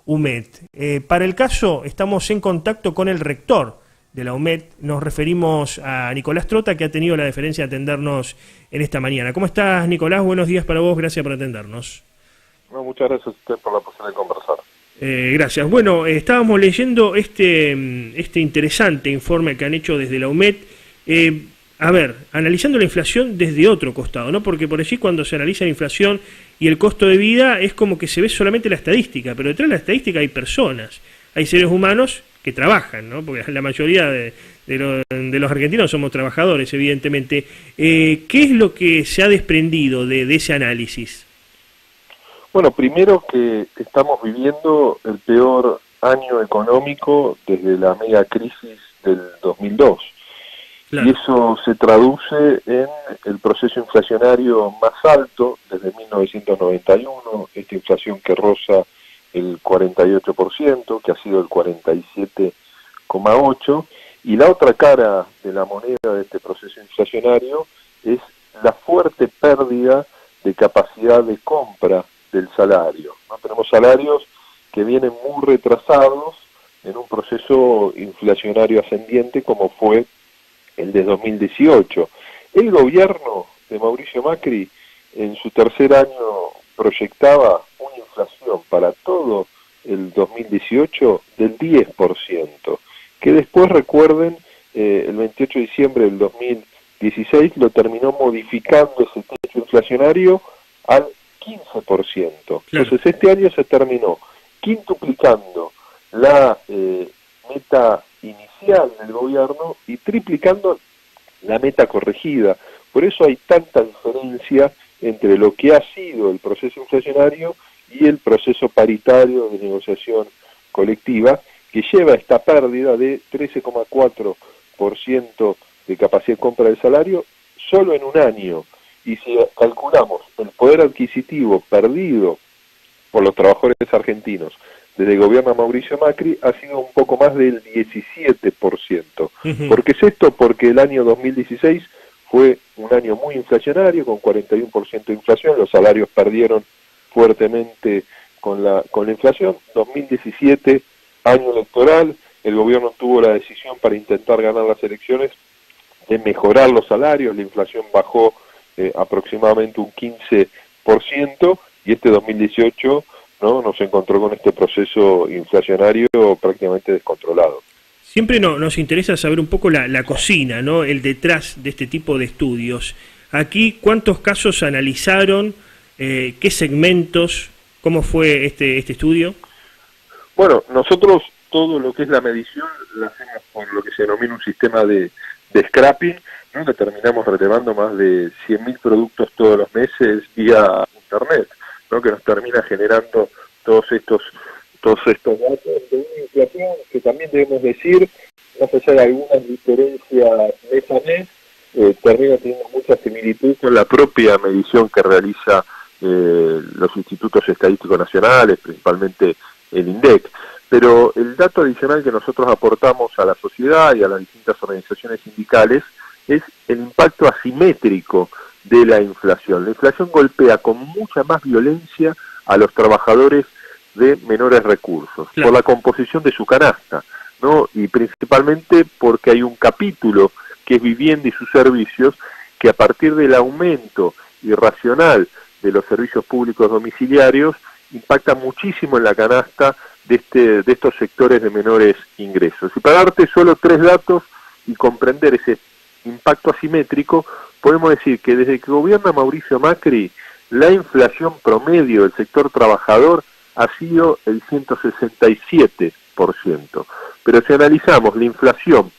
UMED. Para el caso, estamos en contacto con el rector de la UMED. Nos referimos a Nicolás Trota, que ha tenido la deferencia de atendernos en esta mañana. ¿Cómo estás, Nicolás? Buenos días para vos, gracias por atendernos. No, muchas gracias a usted por la posibilidad de conversar. Gracias. Bueno, estábamos leyendo este interesante informe que han hecho desde la UMED. A ver, analizando la inflación desde otro costado, ¿no? Porque por allí cuando se analiza la inflación y el costo de vida es como que se ve solamente la estadística, pero detrás de la estadística hay personas, hay seres humanos que trabajan, ¿no? Porque la mayoría de los argentinos somos trabajadores, evidentemente. ¿Qué es lo que se ha desprendido de ese análisis? Bueno, primero que estamos viviendo el peor año económico desde la mega crisis del 2002. Claro. Y eso se traduce en el proceso inflacionario más alto desde 1991, esta inflación que roza el 48%, que ha sido el 47,8%, y la otra cara de la moneda de este proceso inflacionario es la fuerte pérdida de capacidad de compra del salario, ¿no? Tenemos salarios que vienen muy retrasados en un proceso inflacionario ascendiente como fue el de 2018. El gobierno de Mauricio Macri en su tercer año proyectaba una inflación para todo el 2018 del 10%, que después, recuerden, el 28 de diciembre del 2016 lo terminó modificando ese techo inflacionario al 15%. Entonces este año se terminó quintuplicando la meta inicial del gobierno y triplicando la meta corregida. Por eso hay tanta diferencia entre lo que ha sido el proceso inflacionario y el proceso paritario de negociación colectiva, que lleva esta pérdida de 13,4% de capacidad de compra del salario solo en un año. Y si calculamos el poder adquisitivo perdido por los trabajadores argentinos desde el gobierno de Mauricio Macri, ha sido un poco más del 17%. ¿Por qué es esto? Porque el año 2016 fue un año muy inflacionario, con 41% de inflación, los salarios perdieron fuertemente con la inflación. 2017, año electoral, el gobierno tuvo la decisión para intentar ganar las elecciones de mejorar los salarios, la inflación bajó aproximadamente un 15%, y este 2018 ¿no? nos encontró con este proceso inflacionario prácticamente descontrolado. Siempre nos interesa saber un poco la cocina, ¿no? El detrás de este tipo de estudios. Aquí, ¿cuántos casos analizaron? ¿Qué segmentos? ¿Cómo fue este estudio? Bueno, nosotros todo lo que es la medición la hacemos por lo que se denomina un sistema de scrapping, ¿no? Que terminamos relevando más de 100.000 productos todos los meses vía internet, ¿no? Que nos termina generando todos estos datos de una inflación que también debemos decir, más allá de algunas diferencias mes a mes, termina teniendo mucha similitud con la propia medición que realiza los institutos estadísticos nacionales, principalmente el INDEC. Pero el dato adicional que nosotros aportamos a la sociedad y a las distintas organizaciones sindicales es el impacto asimétrico de la inflación. La inflación golpea con mucha más violencia a los trabajadores de menores recursos, claro, por la composición de su canasta, ¿no? Y principalmente porque hay un capítulo que es vivienda y sus servicios, que a partir del aumento irracional de los servicios públicos domiciliarios impacta muchísimo en la canasta de estos sectores de menores ingresos. Y para darte solo 3 datos y comprender ese impacto asimétrico, podemos decir que desde que gobierna Mauricio Macri, la inflación promedio del sector trabajador ha sido el 167%. Pero si analizamos la inflación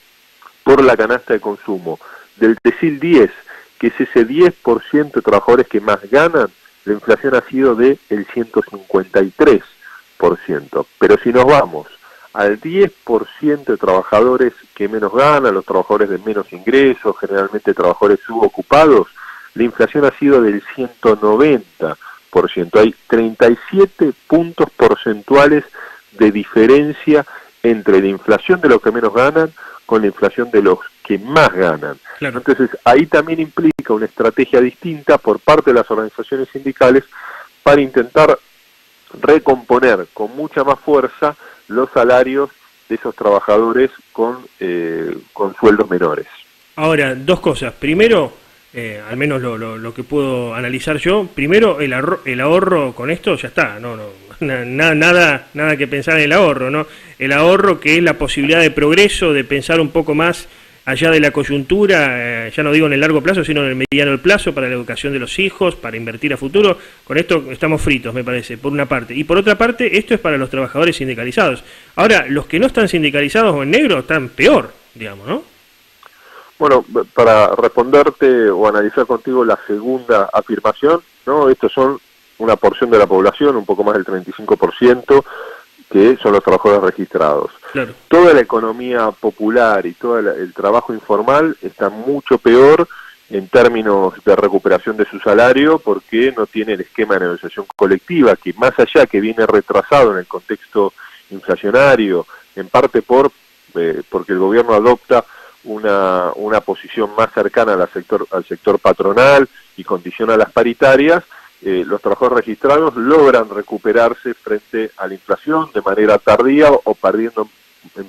por la canasta de consumo del decil 10, que es ese 10% de trabajadores que más ganan, la inflación ha sido del 153%. Pero si nos vamos al 10% de trabajadores que menos ganan, los trabajadores de menos ingresos, generalmente trabajadores subocupados, la inflación ha sido del 190%. Hay 37 puntos porcentuales de diferencia entre la inflación de los que menos ganan con la inflación de los que más ganan. Claro. Entonces, ahí también implica una estrategia distinta por parte de las organizaciones sindicales para intentar recomponer con mucha más fuerza los salarios de esos trabajadores con sueldos menores. Ahora, dos cosas. Primero, al menos lo que puedo analizar yo, primero el ahorro con esto ya está, nada que pensar en el ahorro, ¿no? El ahorro, que es la posibilidad de progreso, de pensar un poco más allá de la coyuntura, ya no digo en el largo plazo, sino en el mediano plazo, para la educación de los hijos, para invertir a futuro. Con esto estamos fritos, me parece, por una parte. Y por otra parte, esto es para los trabajadores sindicalizados. Ahora, los que no están sindicalizados o en negro están peor, digamos, ¿no? Bueno, para responderte o analizar contigo la segunda afirmación, ¿no? Estos son una porción de la población, un poco más del 35%, que son los trabajadores registrados. Claro. Toda la economía popular y todo el trabajo informal está mucho peor en términos de recuperación de su salario, porque no tiene el esquema de negociación colectiva, que más allá que viene retrasado en el contexto inflacionario, en parte porque el gobierno adopta una posición más cercana al sector patronal y condiciona las paritarias, los trabajadores registrados logran recuperarse frente a la inflación de manera tardía o perdiendo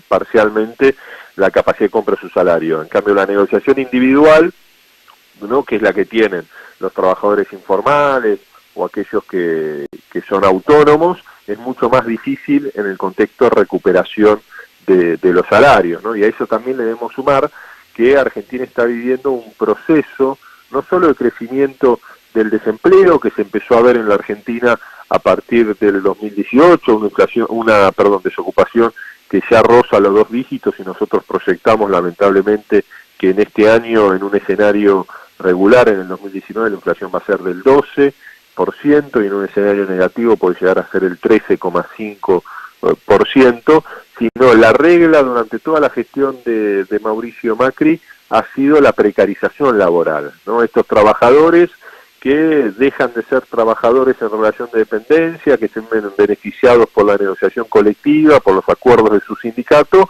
parcialmente la capacidad de compra de su salario. En cambio, la negociación individual, ¿no?, que es la que tienen los trabajadores informales o aquellos que son autónomos, es mucho más difícil en el contexto de recuperación de los salarios, ¿no? Y a eso también le debemos sumar que Argentina está viviendo un proceso no solo de crecimiento del desempleo, que se empezó a ver en la Argentina a partir del 2018, una desocupación que ya roza los 2 dígitos, y nosotros proyectamos lamentablemente que en este año, en un escenario regular, en el 2019, la inflación va a ser del 12%, y en un escenario negativo puede llegar a ser el 13,5%, sino la regla durante toda la gestión de Mauricio Macri ha sido la precarización laboral, ¿no? Estos trabajadores que dejan de ser trabajadores en relación de dependencia, que se ven beneficiados por la negociación colectiva, por los acuerdos de su sindicato,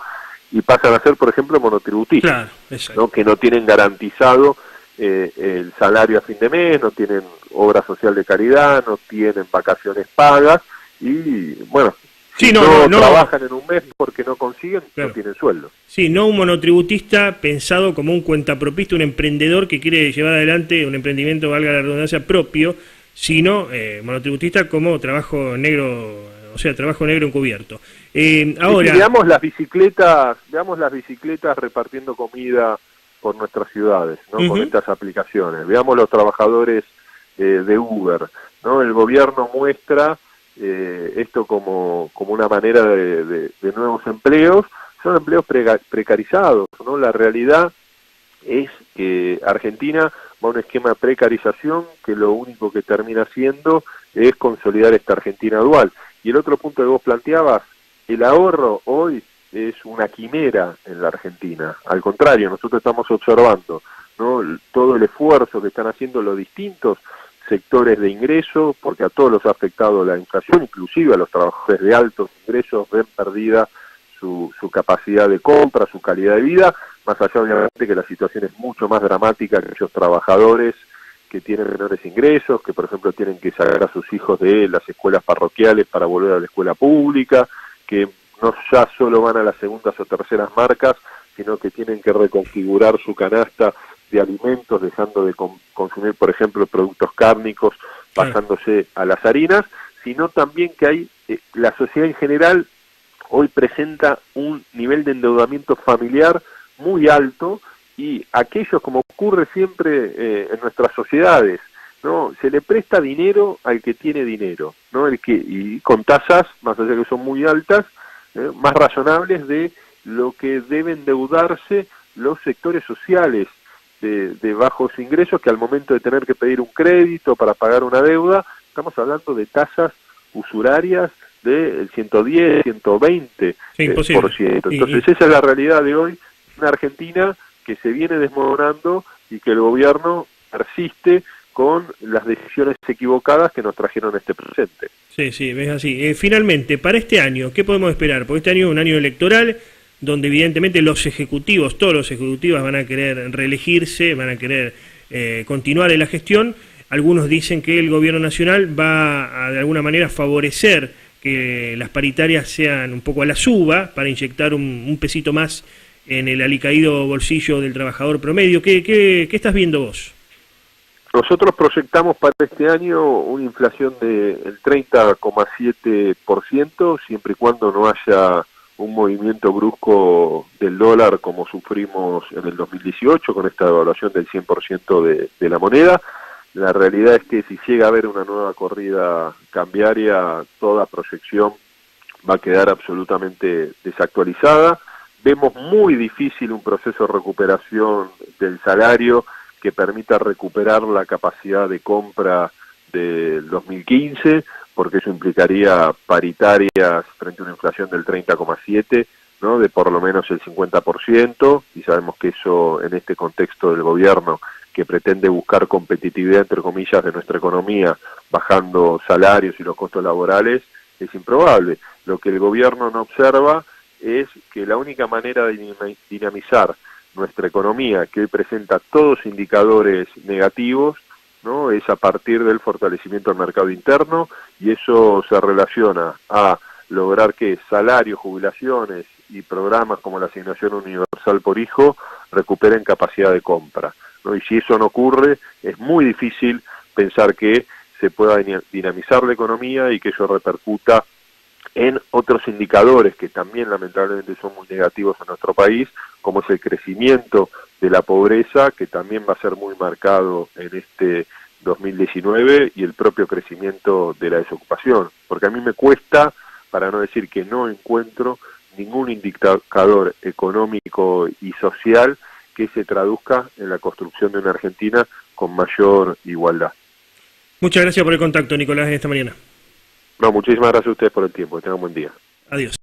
y pasan a ser, por ejemplo, monotributistas, claro, ¿no?, que no tienen garantizado el salario a fin de mes, no tienen obra social de caridad, no tienen vacaciones pagas, y bueno, si no trabajan en un mes porque no consiguen, claro, no tienen sueldo. Sí, no un monotributista pensado como un cuentapropista, un emprendedor que quiere llevar adelante un emprendimiento, valga la redundancia, propio, sino monotributista como trabajo negro, o sea, trabajo negro encubierto. Ahora, veamos las bicicletas repartiendo comida por nuestras ciudades, ¿no? Con estas aplicaciones. Veamos los trabajadores de Uber, ¿no? El gobierno muestra esto como una manera de nuevos empleos. Son empleos precarizados, ¿no? La realidad es que Argentina va a un esquema de precarización que lo único que termina haciendo es consolidar esta Argentina dual. Y el otro punto que vos planteabas, el ahorro hoy es una quimera en la Argentina. Al contrario, nosotros estamos observando, ¿no?, todo el esfuerzo que están haciendo los distintos sectores de ingreso, porque a todos los ha afectado la inflación, inclusive a los trabajadores de altos ingresos ven perdida su capacidad de compra, su calidad de vida, más allá obviamente que la situación es mucho más dramática que aquellos trabajadores que tienen menores ingresos, que por ejemplo tienen que sacar a sus hijos de las escuelas parroquiales para volver a la escuela pública, que no ya solo van a las segundas o terceras marcas, sino que tienen que reconfigurar su canasta de alimentos, dejando de consumir, por ejemplo, productos cárnicos, pasándose a las harinas, sino también que hay la sociedad en general hoy presenta un nivel de endeudamiento familiar muy alto, y aquellos, como ocurre siempre en nuestras sociedades, ¿no?, se le presta dinero al que tiene dinero, ¿no?, y con tasas, más allá que son muy altas, más razonables de lo que deben endeudarse los sectores sociales de bajos ingresos, que al momento de tener que pedir un crédito para pagar una deuda, estamos hablando de tasas usurarias del 110, 120%. Entonces esa es la realidad de hoy, una Argentina que se viene desmoronando y que el gobierno persiste con las decisiones equivocadas que nos trajeron a este presente. Sí, ves así. Finalmente, para este año, ¿qué podemos esperar? Porque este año es un año electoral donde evidentemente los ejecutivos, todos los ejecutivos van a querer reelegirse, van a querer continuar en la gestión. algunos dicen que el gobierno nacional va a, de alguna manera, favorecer que las paritarias sean un poco a la suba para inyectar un pesito más en el alicaído bolsillo del trabajador promedio. ¿Qué estás viendo vos? Nosotros proyectamos para este año una inflación del 30,7%, siempre y cuando no haya un movimiento brusco del dólar como sufrimos en el 2018 con esta devaluación del 100% de la moneda. La realidad es que si llega a haber una nueva corrida cambiaria, toda proyección va a quedar absolutamente desactualizada. Vemos muy difícil un proceso de recuperación del salario que permita recuperar la capacidad de compra del 2015, porque eso implicaría paritarias frente a una inflación del 30,7%, ¿no? De por lo menos el 50%, y sabemos que eso en este contexto del gobierno que pretende buscar competitividad, entre comillas, de nuestra economía, bajando salarios y los costos laborales, es improbable. Lo que el gobierno no observa es que la única manera de dinamizar nuestra economía, que hoy presenta todos indicadores negativos, ¿no? Es a partir del fortalecimiento del mercado interno, y eso se relaciona a lograr que salarios, jubilaciones y programas como la asignación universal por hijo recuperen capacidad de compra, ¿no? Y si eso no ocurre, es muy difícil pensar que se pueda dinamizar la economía y que eso repercuta en otros indicadores que también lamentablemente son muy negativos en nuestro país, como es el crecimiento de la pobreza, que también va a ser muy marcado en este 2019, y el propio crecimiento de la desocupación. Porque a mí me cuesta, para no decir que no encuentro, ningún indicador económico y social que se traduzca en la construcción de una Argentina con mayor igualdad. Muchas gracias por el contacto, Nicolás, en esta mañana. No, muchísimas gracias a ustedes por el tiempo. Que tengan un buen día. Adiós.